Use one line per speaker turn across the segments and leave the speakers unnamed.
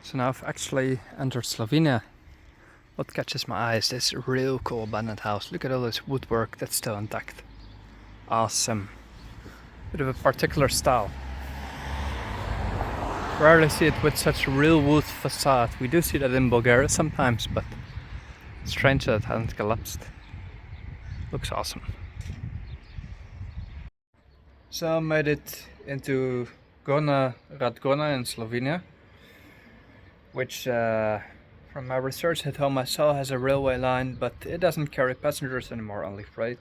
So now I've actually entered Slovenia. What catches my eye is this real cool abandoned house. Look at all this woodwork that's still intact. Awesome. Bit of a particular style. Rarely see it with such a real wood facade. We do see that in Bulgaria sometimes, but strange that it hasn't collapsed. Looks awesome. So I made it into Gornja Radgona in Slovenia, which from my research at home I saw has a railway line, but it doesn't carry passengers anymore, only freight.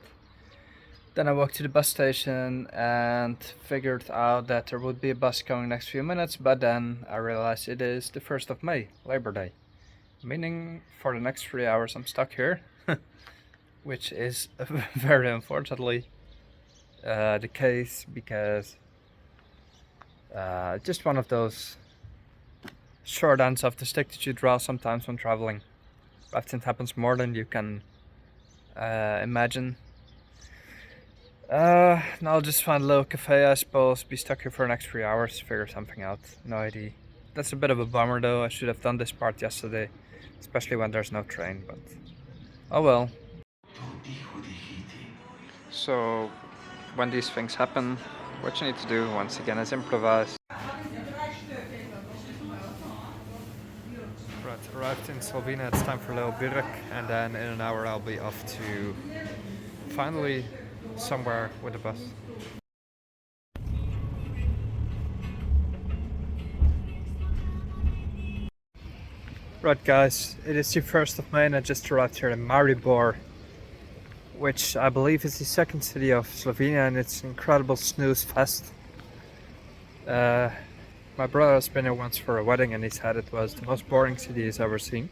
Then I walked to the bus station and figured out that there would be a bus coming next few minutes, but then I realized it is the 1st of May, Labor Day. Meaning for the next 3 hours I'm stuck here, which is very unfortunately the case, because just one of those short ends of the stick that you draw sometimes when traveling. Often it happens more than you can imagine. Now I'll just find a little cafe, I suppose, be stuck here for the next 3 hours, figure something out, no idea. That's a bit of a bummer though, I should have done this part yesterday, especially when there's no train, but oh well. So when these things happen, what you need to do once again is improvise. Right, arrived in Slovenia, it's time for a little birek, and then in an hour I'll be off to finally somewhere with a bus. Right guys, it is the 1st of May and I just arrived here in Maribor, which I believe is the second city of Slovenia, and it's an incredible snooze fest. My brother has been here once for a wedding and he said it was the most boring city he's ever seen.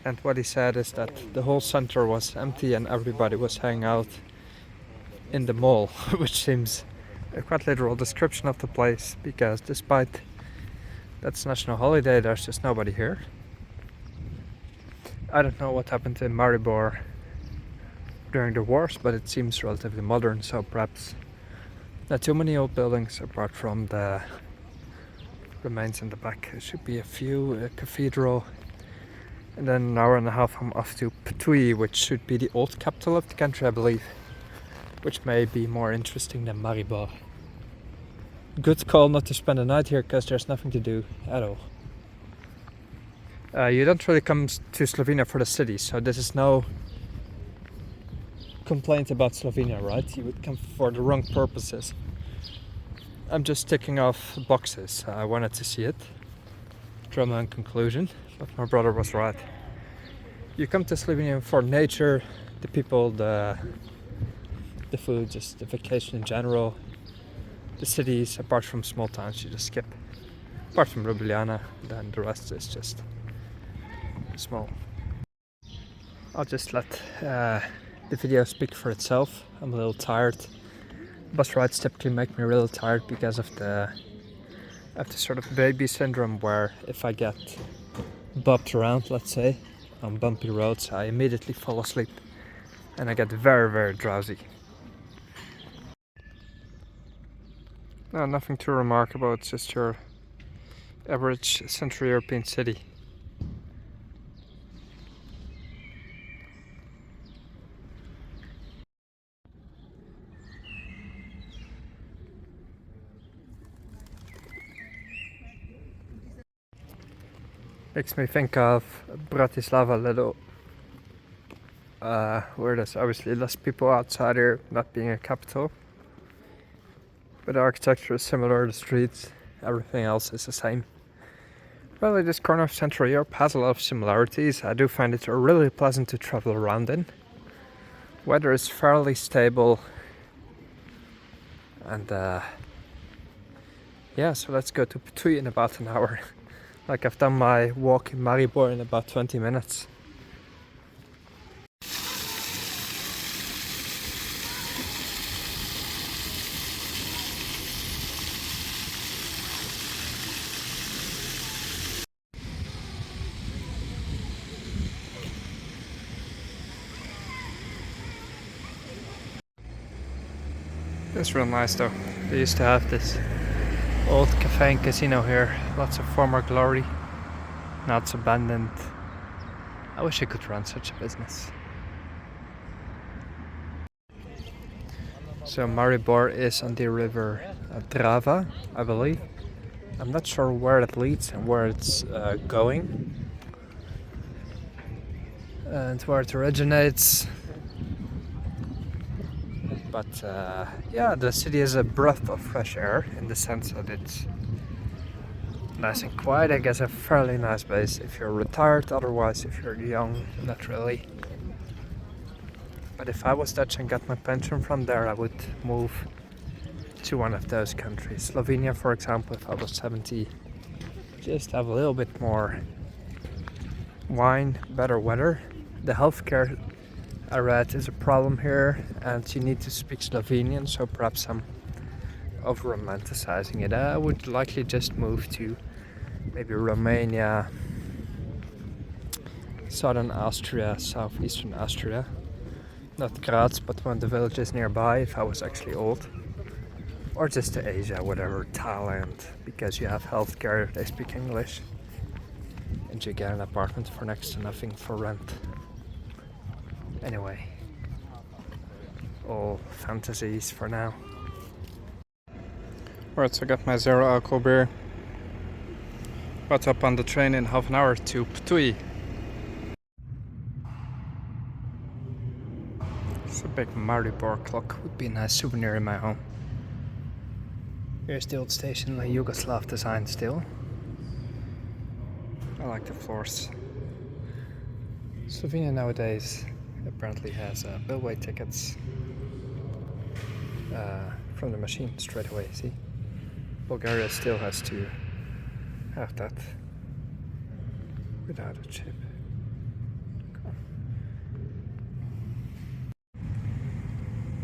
And what he said is that the whole center was empty and everybody was hanging out in the mall, which seems a quite literal description of the place, because despite that's national holiday, there's just nobody here. I don't know what happened in Maribor during the wars, but it seems relatively modern, so perhaps not too many old buildings apart from the remains in the back. There should be a few, a cathedral, and then an hour and a half I'm off to Ptuj, which should be the old capital of the country, I believe, which may be more interesting than Maribor. Good call not to spend the night here, because there's nothing to do at all. You don't really come to Slovenia for the city, so this is no complaint about Slovenia, right? You would come for the wrong purposes. I'm just ticking off boxes. I wanted to see it, draw my own conclusion, but my brother was right. You come to Slovenia for nature, the people, the food, just the vacation in general. The cities, apart from small towns, you just skip. Apart from Ljubljana, then the rest is just small. I'll just let the video speak for itself. I'm a little tired. Bus rides typically make me really tired because of the sort of baby syndrome, where if I get bopped around, let's say, on bumpy roads, I immediately fall asleep and I get very, very drowsy. No, nothing too remarkable, it's just your average Central European city. Makes me think of Bratislava a little, where there's obviously less people outside here, not being a capital. But the architecture is similar, the streets, everything else is the same. Really, this corner of Central Europe has a lot of similarities. I do find it really pleasant to travel around in. Weather is fairly stable. And yeah, so let's go to Ptuj in about an hour. Like I've done my walk in Maribor in about 20 minutes. That's real nice though. They used to have this Old cafe and casino here. Lots of former glory. Now it's abandoned. I wish I could run such a business. So Maribor is on the river Drava, I believe. I'm not sure where it leads and where it's going. And where it originates. But yeah, the city is a breath of fresh air in the sense that it's nice and quiet. I guess a fairly nice place if you're retired, otherwise if you're young, not really. But if I was Dutch and got my pension from there, I would move to one of those countries. Slovenia, for example, if I was 70, just have a little bit more wine, better weather. The healthcare I read is a problem here, and you need to speak Slovenian, so perhaps I'm over romanticizing it. I would likely just move to maybe Romania, southern Austria, southeastern Austria. Not Graz, but one of the villages nearby if I was actually old. Or just to Asia, whatever, Thailand, because you have healthcare, they speak English. And you get an apartment for next to nothing for rent. Anyway, all fantasies for now. Right, so I got my zero alcohol beer. Got up on the train in half an hour to Ptui. It's a big Maribor clock, would be a nice souvenir in my home. Here's the old station, like Yugoslav design still. I like the floors. Slovenia nowadays apparently has billway tickets from the machine straight away, see? Bulgaria still has to have that without a chip.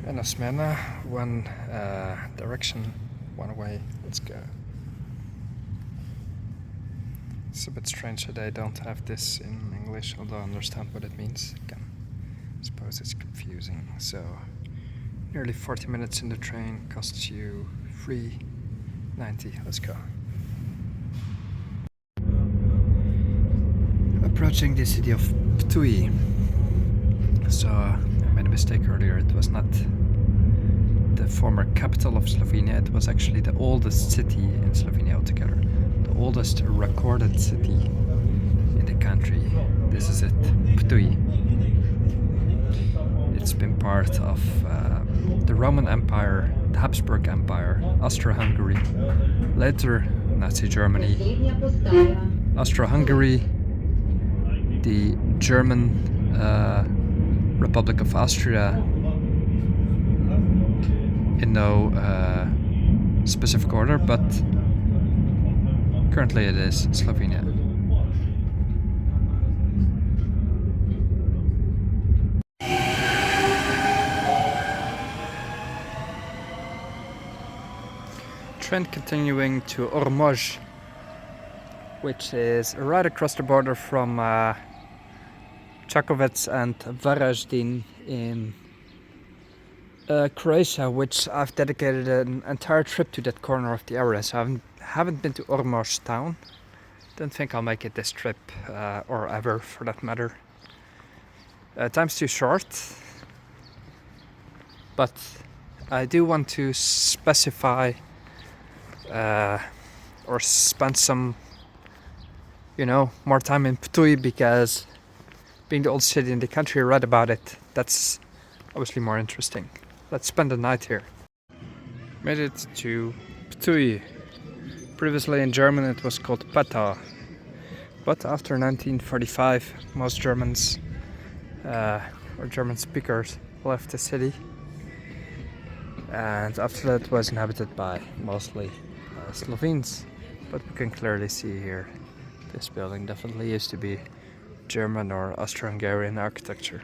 And Smyrna, one direction, one way, let's go. It's a bit strange that they don't have this in English, although I understand what it means. Again, I suppose it's confusing. So, nearly 40 minutes in the train costs you $3.90. Let's go. Approaching the city of Ptui. So, I made a mistake earlier. It was not the former capital of Slovenia. It was actually the oldest city in Slovenia altogether. The oldest recorded city in the country. This is it, Ptui. It's been part of the Roman Empire, the Habsburg Empire, Austro-Hungary, later Nazi Germany, Austro-Hungary, the German Republic of Austria, in no specific order, but currently it is Slovenia. Train continuing to Ormož, which is right across the border from Čakovec and Varaždin in Croatia, which I've dedicated an entire trip to that corner of the area, so I haven't been to Ormož town. Don't think I'll make it this trip, or ever for that matter. Time's too short, but I do want to specify or spend some, more time in Ptui, because being the oldest city in the country, I read about it, that's obviously more interesting. Let's spend the night here. Made it to Ptui. Previously in German it was called Peta, but after 1945 most Germans or German speakers left the city, and after that it was inhabited by mostly Slovenes. But we can clearly see here this building definitely used to be German or Austro-Hungarian architecture.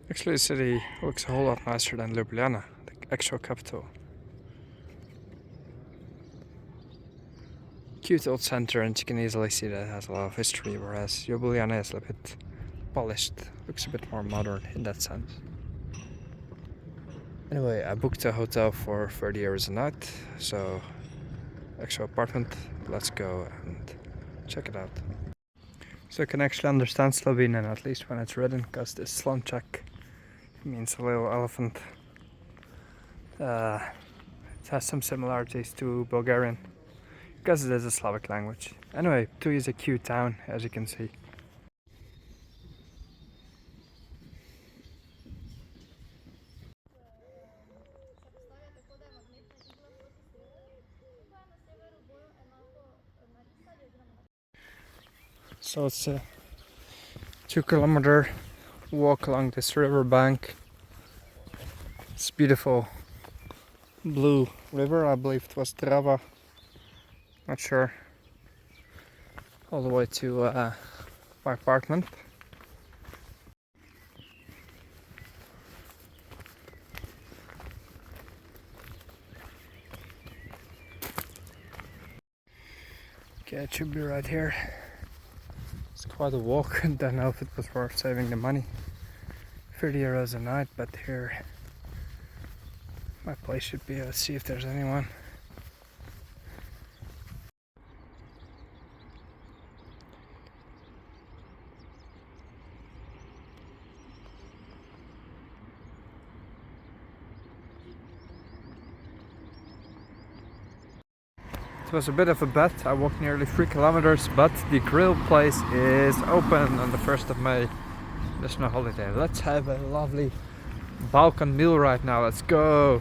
Actually, the city looks a whole lot nicer than Ljubljana, the actual capital. Cute old center, and you can easily see that it has a lot of history, whereas Ljubljana is a bit polished, looks a bit more modern in that sense. Anyway, I booked a hotel for 30 euros a night, so extra apartment. Let's go and check it out. So I can actually understand Slovenian, at least when it's written, because this Slončak means a little elephant. It has some similarities to Bulgarian, because it is a Slavic language. Anyway, Tui is a cute town, as you can see. So it's a 2-kilometer walk along this river bank. It's beautiful blue river, I believe it was Drava, not sure, all the way to my apartment. Okay, it should be right here. It's quite a walk. I don't know if it was worth saving the money. 30 euros a night, but here my place should be. Let's see if there's anyone. It was a bit of a bet. I walked nearly 3 kilometers, but the grill place is open on the 1st of May. There's no holiday. Let's have a lovely Balkan meal right now. Let's go!